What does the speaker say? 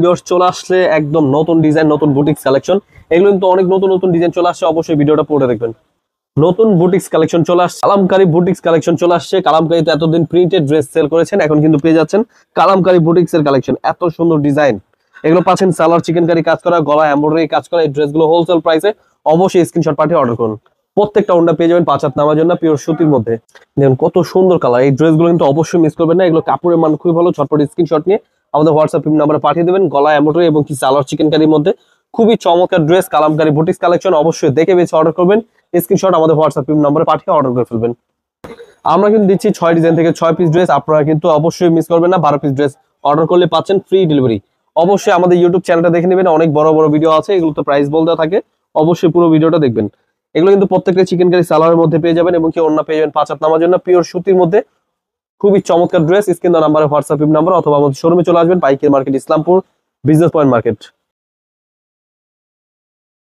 Viewers চলে আসলে একদম নতুন ডিজাইন, নতুন বুটিক্স কালেকশন। এগুলো কিন্তু অনেক নতুন নতুন ডিজাইন চলে আসছে, অবশ্যই ভিডিওটা পড়ে দেখবেন। নতুন বুটিক্স কালেকশন চলে আসছে, কালামকারী বুটিক্স কালেকশন চলে আসছে। কালামকারী তো এতদিন প্রিন্টেড ড্রেস সেল করেছেন, এখন কিন্তু পেয়ে যাচ্ছেন কালামকারী বুটিক্স এর কালেকশন। এত সুন্দর ডিজাইন, এগুলো পাচ্ছেন সালোয়ার চিকেন কারি কাজ করা, গলা এমব্রয়ডারি কাজ করা। এই ড্রেসগুলো হোলসেল প্রাইসে, অবশ্যই স্ক্রিনশট পাঠিয়ে অর্ডার করুন। প্রত্যেকটা ওড়না পেয়ে যাবেন 5 হাত নামার জন্য, পিওর সুতির মধ্যে। দেখুন কত সুন্দর কালার। এই ড্রেসগুলো কিন্তু অবশ্যই মিস করবেন না, এগুলো কাপড়ের মান খুবই ভালো। ঝটপট স্ক্রিনশট নিয়ে আমাদের হোয়াটসঅ্যাপ নাম্বারে পাঠিয়ে দেবেন। গলা এমব্রয়ডারি এবং কি সালোয়ার চিকেন কারির মধ্যে খুবই চমৎকার ড্রেস, কালামকারী বুটিক্স কালেকশন। অবশ্যই দেখে বেছে অর্ডার করবেন, স্ক্রিনশট আমাদের হোয়াটসঅ্যাপ নাম্বারে পাঠিয়ে অর্ডার করে ফেলবেন। আমরা কিন্তু দিচ্ছি 6 ডিজাইন থেকে 6 পিস ড্রেস, আপনারা কিন্তু অবশ্যই মিস করবেন না। 12 পিস ড্রেস অর্ডার করলে পাচ্ছেন ফ্রি ডেলিভারি। অবশ্যই আমাদের ইউটিউব চ্যানেলটা দেখে নেবেন, অনেক বড় বড় ভিডিও আছে, এগুলো তো প্রাইস বলতে থাকে, অবশ্যই পুরো ভিডিওটা দেখবেন। এগুলো কিন্তু প্রত্যেকটা চিকেন কারি সালোয়ারের মধ্যে পেয়ে যাবেন এবং কি ওড়না পেয়ে যাবেন 5 হাত নামার জন্য, পিওর সুতির মধ্যে। খুবই চমৎকার ড্রেস। স্ক্রিন নাম্বারে হোয়াটসঅ্যাপ নাম্বার অথবা আমাদের শোরুমে চলে আসবেন, পাইকারি market, Islampur business point market.